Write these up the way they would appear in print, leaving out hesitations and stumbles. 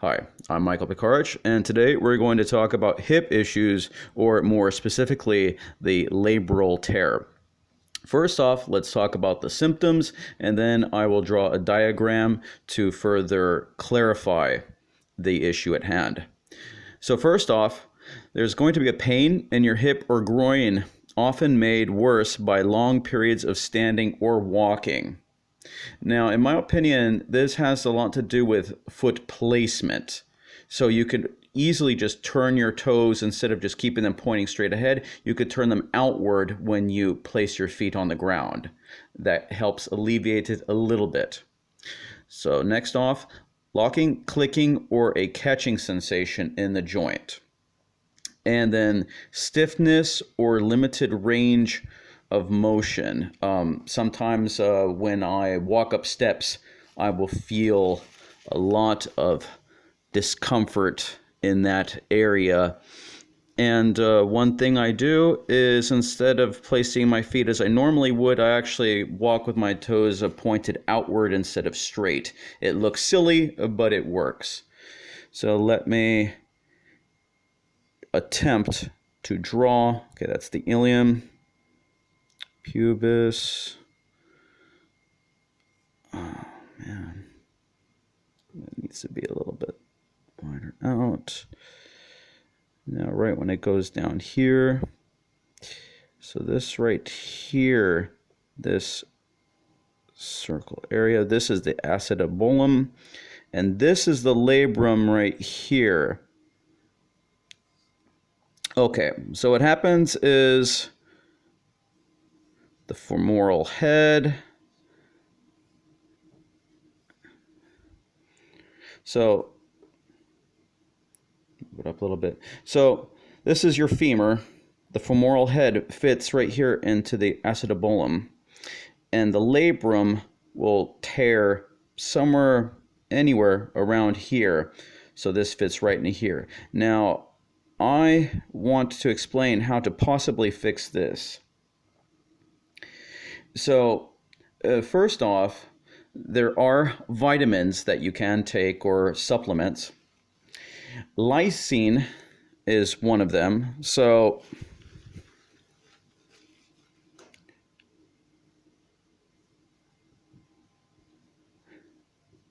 Hi, I'm Michael Picarch, and today we're going to talk about hip issues, or more specifically, the labral tear. First off, let's talk about the symptoms, and then I will draw a diagram to further clarify the issue at hand. So first off, there's going to be a pain in your hip or groin, often made worse by long periods of standing or walking. Now, in my opinion, this has a lot to do with foot placement. So you could easily just turn your toes instead of just keeping them pointing straight ahead. You could turn them outward when you place your feet on the ground. That helps alleviate it a little bit. So next off, locking, clicking, or a catching sensation in the joint. And then stiffness or limited range of motion. Sometimes when I walk up steps, I will feel a lot of discomfort in that area. And one thing I do is, instead of placing my feet as I normally would, I actually walk with my toes pointed outward instead of straight. It looks silly, but it works. So let me attempt to draw. Okay, that's the ilium, pubis. Oh man, it needs to be a little bit wider out. Now, right when it goes down here, so this right here, this circle area, this is the acetabulum, and this is the labrum right here. Okay, so what happens is the femoral head. So, put up a little bit. So, this is your femur. The femoral head fits right here into the acetabulum, and the labrum will tear somewhere, anywhere around here. So this fits right into here. Now, I want to explain how to possibly fix this. So, first off, there are vitamins that you can take, or supplements. Lysine is one of them. So,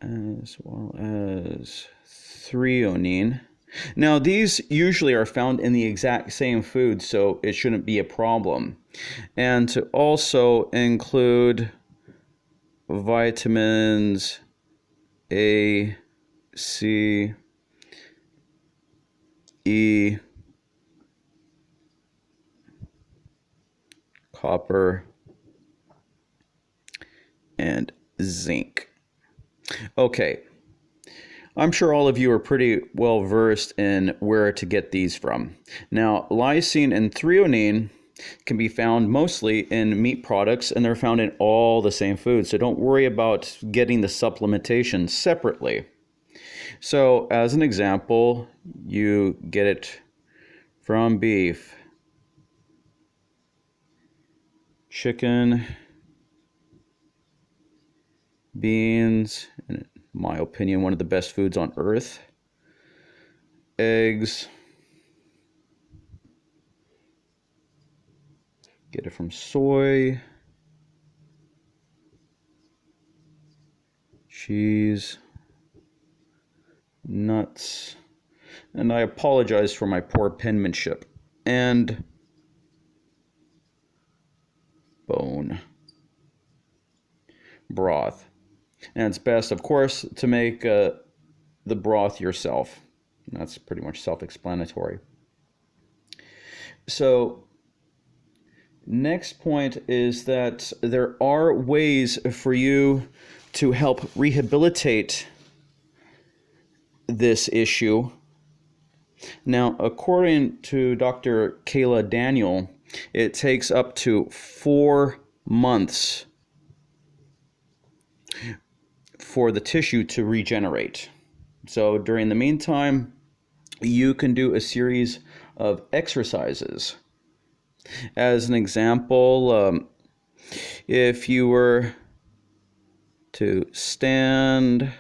as well as threonine. Now, these usually are found in the exact same food, so it shouldn't be a problem. And to also include vitamins A, C, E, copper, and zinc. Okay. I'm sure all of you are pretty well versed in where to get these from. Now, lysine and threonine can be found mostly in meat products, and they're found in all the same foods. So don't worry about getting the supplementation separately. So, as an example, you get it from beef, chicken, beans, and in my opinion, one of the best foods on earth, eggs, get it from soy, cheese, nuts, and I apologize for my poor penmanship, and bone broth. And it's best, of course, to make the broth yourself. That's pretty much self-explanatory. So, next point is that there are ways for you to help rehabilitate this issue. Now, according to Dr. Kayla Daniel, it takes up to 4 months for the tissue to regenerate. So during the meantime, you can do a series of exercises. As an example, if you were to stand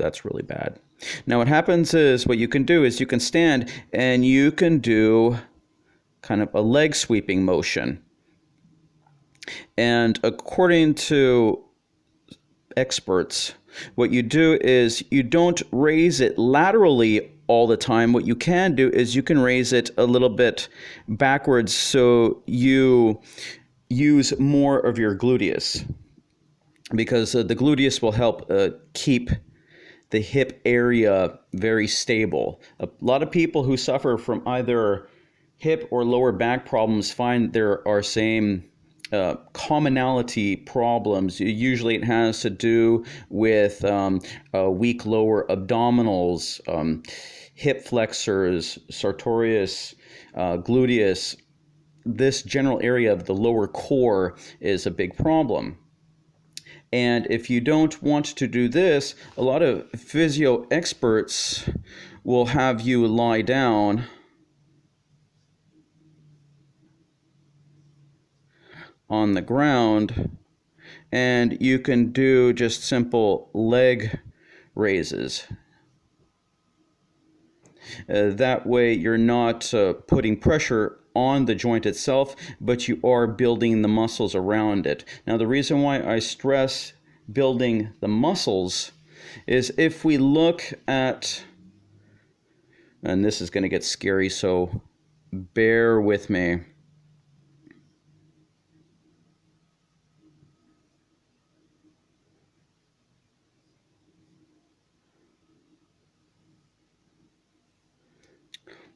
that's really bad. Now what happens is, what you can do is you can stand and you can do kind of a leg sweeping motion. And according to experts, what you do is you don't raise it laterally all the time. What you can do is you can raise it a little bit backwards, so you use more of your gluteus, because the gluteus will help keep the hip area very stable. A lot of people who suffer from either hip or lower back problems find there are same commonality problems. Usually it has to do with weak lower abdominals, hip flexors, sartorius, gluteus. This general area of the lower core is a big problem. And if you don't want to do this, a lot of physio experts will have you lie down on the ground, and you can do just simple leg raises. That way you're not putting pressure on the joint itself, but you are building the muscles around it. Now, the reason why I stress building the muscles is, if we look at, and this is going to get scary, so bear with me.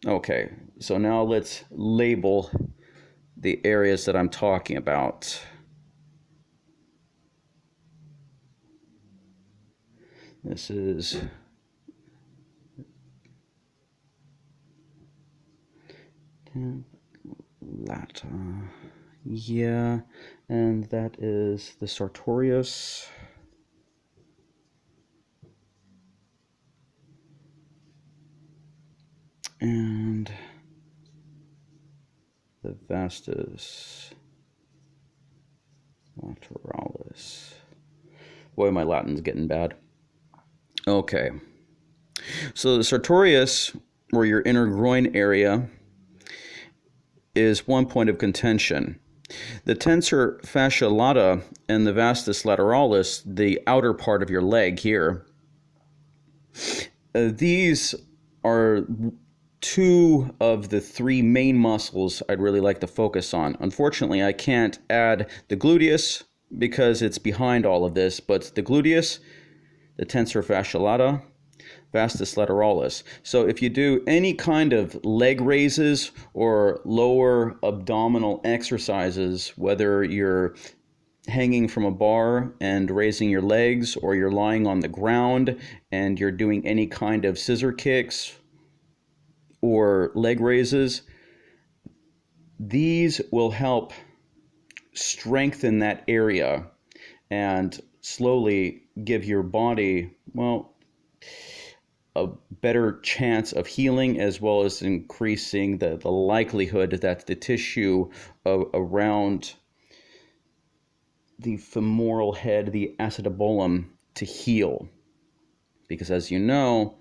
Okay, so now let's label the areas that I'm talking about. This is lata, yeah, and that is the sartorius. And the vastus lateralis. Boy, my Latin's getting bad. Okay. So the sartorius, or your inner groin area, is one point of contention. The tensor fascia lata and the vastus lateralis, the outer part of your leg here, these are two of the three main muscles I'd really like to focus on. Unfortunately, I can't add the gluteus because it's behind all of this, but the gluteus, the tensor fascia lata, vastus lateralis. So if you do any kind of leg raises or lower abdominal exercises, whether you're hanging from a bar and raising your legs, or you're lying on the ground and you're doing any kind of scissor kicks or leg raises, these will help strengthen that area and slowly give your body, well, a better chance of healing, as well as increasing the likelihood that the tissue around the femoral head, the acetabulum, to heal. Because as you know,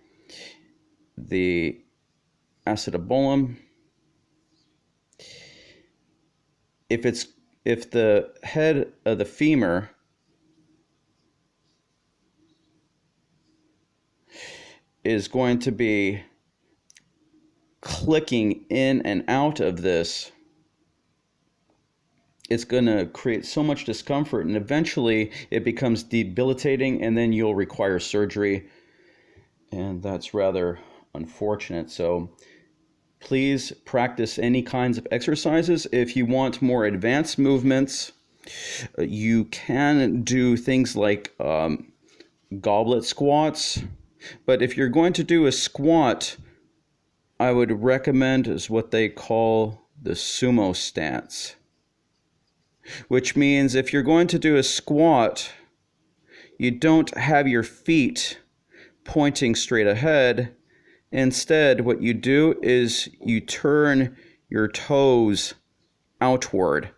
the acetabulum, if the head of the femur is going to be clicking in and out of this, it's going to create so much discomfort, and eventually it becomes debilitating, and then you'll require surgery, and that's rather unfortunate. So please practice any kinds of exercises. If you want more advanced movements, you can do things like goblet squats. But if you're going to do a squat, I would recommend is what they call the sumo stance, which means if you're going to do a squat, you don't have your feet pointing straight ahead. Instead, what you do is you turn your toes outward,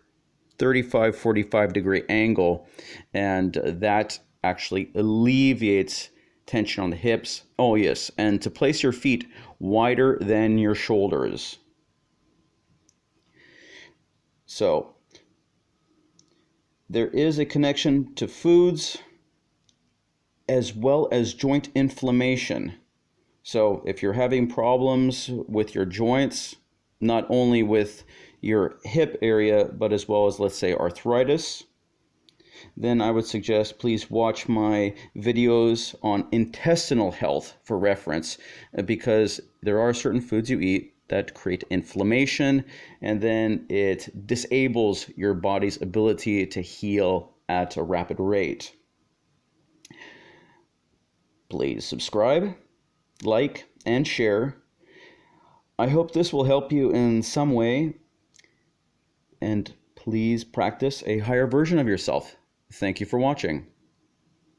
35-45 degree angle, and that actually alleviates tension on the hips. Oh, yes, and to place your feet wider than your shoulders. So, there is a connection to foods as well as joint inflammation. So, if you're having problems with your joints, not only with your hip area, but as well as, let's say, arthritis, then I would suggest please watch my videos on intestinal health for reference, because there are certain foods you eat that create inflammation, and then it disables your body's ability to heal at a rapid rate. Please subscribe, like, and share. I hope this will help you in some way, and please practice a higher version of yourself. Thank you for watching.